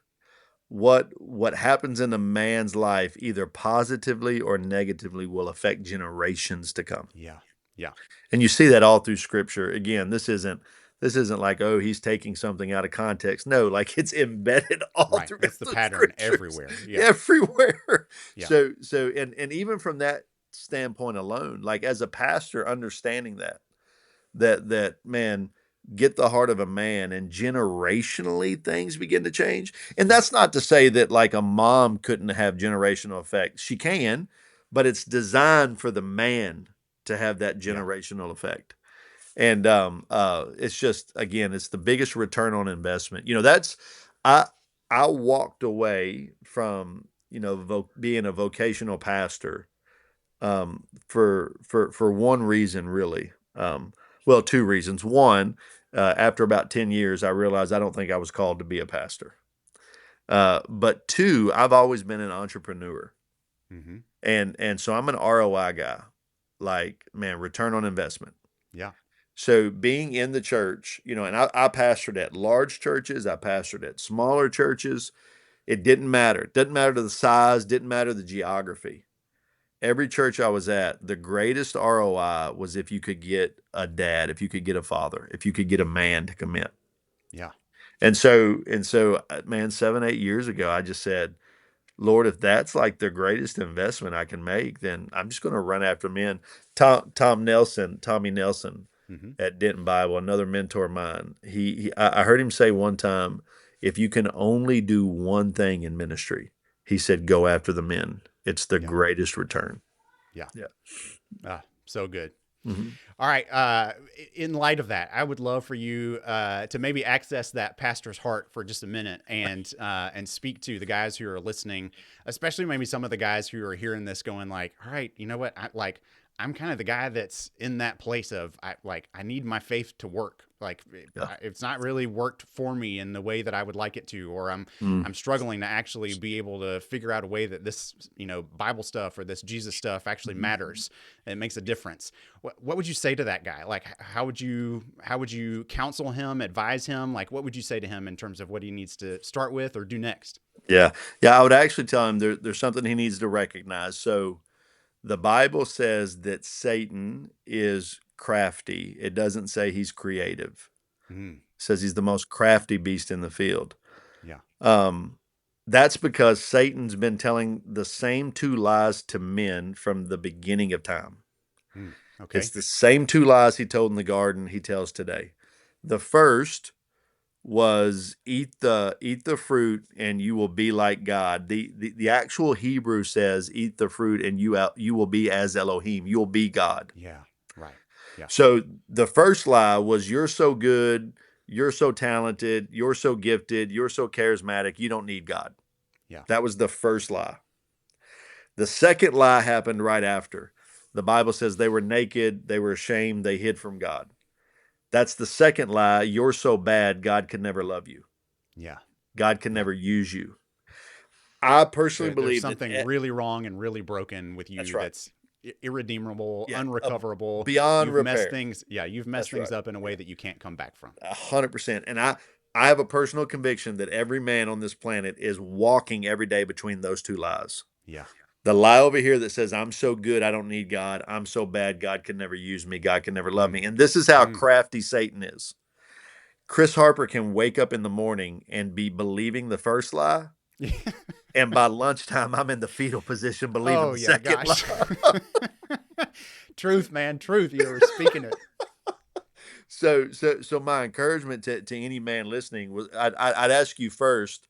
Speaker 2: What happens in a man's life, either positively or negatively, will affect generations to come.
Speaker 1: Yeah. Yeah.
Speaker 2: And you see that all through scripture. Again, this isn't like, oh, he's taking something out of context. No, like it's embedded all
Speaker 1: Right. It's
Speaker 2: throughout
Speaker 1: the
Speaker 2: the
Speaker 1: pattern
Speaker 2: scriptures,
Speaker 1: everywhere. Yeah.
Speaker 2: everywhere.
Speaker 1: Yeah.
Speaker 2: So, and even from that standpoint alone, like as a pastor, understanding that man, get the heart of a man, and generationally things begin to change. And
Speaker 1: Yeah.
Speaker 2: that's not to say that like a mom couldn't have generational effects. She can, but it's designed for the man to have that
Speaker 1: Yeah.
Speaker 2: generational effect. And it's just, again, it's the biggest return on investment. That's I I walked away from being a vocational pastor for one reason, really. Well, two reasons. One, after about 10 years, I realized I don't think I was called to be a pastor. But two, I've always been an entrepreneur,
Speaker 1: Mm-hmm.
Speaker 2: and so I'm an ROI guy. Like, man, return on investment.
Speaker 1: Yeah.
Speaker 2: So being in the church, and I pastored at large churches, I pastored at smaller churches. It didn't matter. It didn't matter the size, didn't matter the geography. Every church I was at, the greatest ROI was if you could get a dad, if you could get a father, if you could get a man to commit.
Speaker 1: Yeah.
Speaker 2: And so, man, 7, 8 years ago, I just said, Lord, if that's like the greatest investment I can make, then I'm just going to run after men. Tommy Nelson
Speaker 1: Mm-hmm.
Speaker 2: at Denton Bible, another mentor of mine. I heard him say one time, if you can only do one thing in ministry, he said, go after the men. It's the
Speaker 1: Yeah.
Speaker 2: greatest return.
Speaker 1: Yeah.
Speaker 2: Yeah.
Speaker 1: Ah, so good.
Speaker 2: Hmm.
Speaker 1: All right. In light of that, I would love for you to maybe access that pastor's heart for just a minute and speak to the guys who are listening, especially maybe some of the guys who are hearing this, going like, "All right, you know what? I'm kind of the guy that's in that place of I need my faith to work. Like
Speaker 2: Yeah.
Speaker 1: it's not really worked for me in the way that I would like it to, or
Speaker 2: Mm.
Speaker 1: I'm struggling to actually be able to figure out a way that this Bible stuff or this Jesus stuff actually matters. It makes a difference. What would you say to that guy? Like how would you counsel him, advise him? Like what would you say to him in terms of what he needs to start with or do next?
Speaker 2: Yeah. Yeah. I would actually tell him there's something he needs to recognize. So the Bible says that Satan is crafty. It doesn't say he's creative.
Speaker 1: Mm,
Speaker 2: It says he's the most crafty beast in the field.
Speaker 1: yeah.
Speaker 2: Um, that's because Satan's been telling the same two lies to men from the beginning of time.
Speaker 1: Mm,
Speaker 2: It's
Speaker 1: okay.
Speaker 2: the same two lies he told in the garden he tells today. The first was eat the fruit and you will be like God. The actual Hebrew says eat the fruit and you will be as Elohim. You'll be God.
Speaker 1: Yeah. Right. Yeah.
Speaker 2: So the first lie was you're so good, you're so talented, you're so gifted, you're so charismatic, you don't need God.
Speaker 1: Yeah.
Speaker 2: That was the first lie. The second lie happened right after. The Bible says they were naked, they were ashamed, they hid from God. That's the second lie. You're so bad, God can never love you.
Speaker 1: Yeah.
Speaker 2: God can
Speaker 1: Yeah.
Speaker 2: never use you. I personally
Speaker 1: There's
Speaker 2: believe that
Speaker 1: something really wrong and really broken with
Speaker 2: that's
Speaker 1: you
Speaker 2: right.
Speaker 1: that's irredeemable,
Speaker 2: Yeah,
Speaker 1: unrecoverable.
Speaker 2: beyond
Speaker 1: You've messed
Speaker 2: repair.
Speaker 1: things, yeah, you've messed
Speaker 2: That's right.
Speaker 1: things up in a
Speaker 2: Yeah,
Speaker 1: way that you can't come back from.
Speaker 2: 100%. And I have a personal conviction that every man on this planet is walking every day between those two lies.
Speaker 1: Yeah.
Speaker 2: The lie over here that says, I'm so good, I don't need God. I'm so bad, God can never use me. God can never love
Speaker 1: Mm.
Speaker 2: me. And this is how
Speaker 1: Mm.
Speaker 2: crafty Satan is. Chris Harper can wake up in the morning and be believing the first lie. And by lunchtime, I'm in the fetal position believing
Speaker 1: Oh
Speaker 2: the
Speaker 1: yeah,
Speaker 2: second lie.
Speaker 1: gosh. Truth, man, truth. You were speaking it.
Speaker 2: So my encouragement to any man listening was I'd ask you first,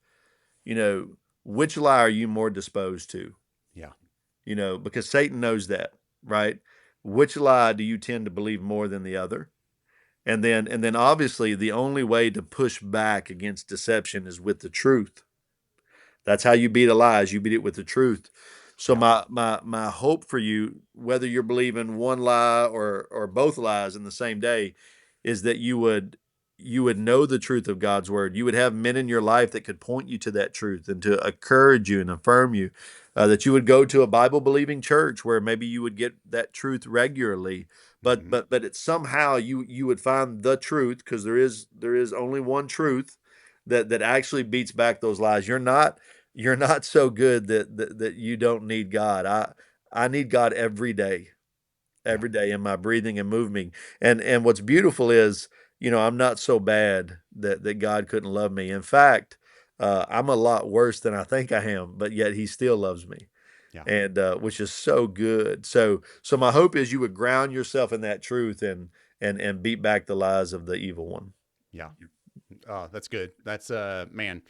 Speaker 2: you know, which lie are you more disposed to?
Speaker 1: Yeah.
Speaker 2: Because Satan knows that, right? Which lie do you tend to believe more than the other? And then obviously the only way to push back against deception is with the truth. That's how you beat a lie, is you beat it with the truth. So
Speaker 1: Yeah.
Speaker 2: my hope for you, whether you're believing one lie or both lies in the same day, is that you would know the truth of God's word. You would have men in your life that could point you to that truth and to encourage you and affirm you. That you would go to a Bible believing church where maybe you would get that truth regularly, but
Speaker 1: Mm-hmm.
Speaker 2: it's somehow you would find the truth, because there is only one truth that actually beats back those lies. You're not so good that you don't need God. I need God
Speaker 1: Yeah.
Speaker 2: every day in my breathing and moving. And what's beautiful is, I'm not so bad that God couldn't love me. In fact, I'm a lot worse than I think I am, but yet He still loves me,
Speaker 1: Yeah.
Speaker 2: and which is so good. So my hope is you would ground yourself in that truth and beat back the lies of the evil one.
Speaker 1: Yeah. Oh, that's good. That's man.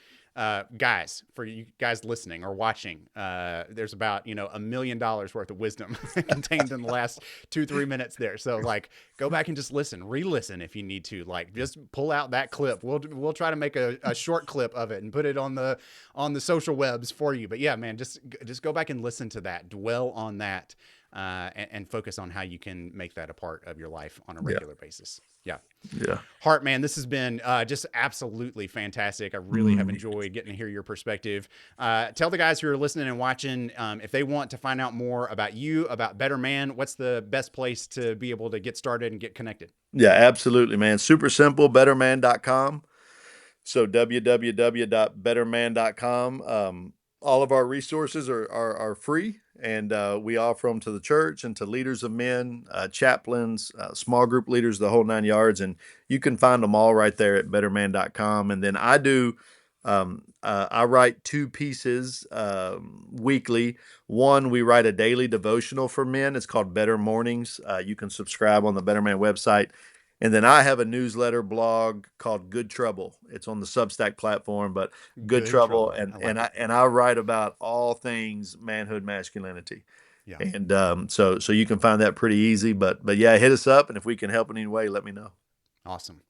Speaker 1: Guys, for you guys listening or watching, there's about $1 million worth of wisdom contained in the last 2-3 minutes there. So like, go back and just listen, re-listen if you need to. Like, just pull out that clip. We'll try to make a short clip of it and put it on the social webs for you. But yeah, man, just go back and listen to that, dwell on that, and focus on how you can make that a part of your life on a
Speaker 2: Yeah,
Speaker 1: regular basis. Yeah.
Speaker 2: yeah.
Speaker 1: Hart, man, this has been just absolutely fantastic. I really have
Speaker 2: Mm.
Speaker 1: enjoyed getting to hear your perspective. Tell the guys who are listening and watching, if they want to find out more about you, about Better Man, what's the best place to be able to get started and get connected?
Speaker 2: Yeah, absolutely, man. Super simple, betterman.com. So www.betterman.com. All of our resources are free, and we offer them to the church and to leaders of men, chaplains, small group leaders, the whole nine yards. And you can find them all right there at betterman.com. And then I write two pieces weekly. One, we write a daily devotional for men. It's called Better Mornings. You can subscribe on the Better Man website. And then I have a newsletter blog called Good Trouble. It's on the Substack platform, but Good
Speaker 1: Good
Speaker 2: Trouble,
Speaker 1: trouble.
Speaker 2: and
Speaker 1: I
Speaker 2: and
Speaker 1: like
Speaker 2: I
Speaker 1: it.
Speaker 2: and I write about all things manhood, masculinity.
Speaker 1: Yeah.
Speaker 2: And so you can find that pretty easy. But yeah, hit us up, and if we can help in any way, let me know.
Speaker 1: Awesome.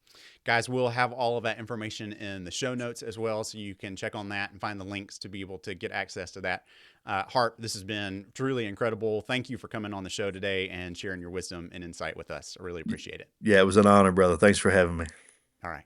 Speaker 1: Guys, we'll have all of that information in the show notes as well, so you can check on that and find the links to be able to get access to that. Hart, this has been truly incredible. Thank you for coming on the show today and sharing your wisdom and insight with us. I really appreciate it.
Speaker 2: Yeah, it was an honor, brother. Thanks for having me.
Speaker 1: All right.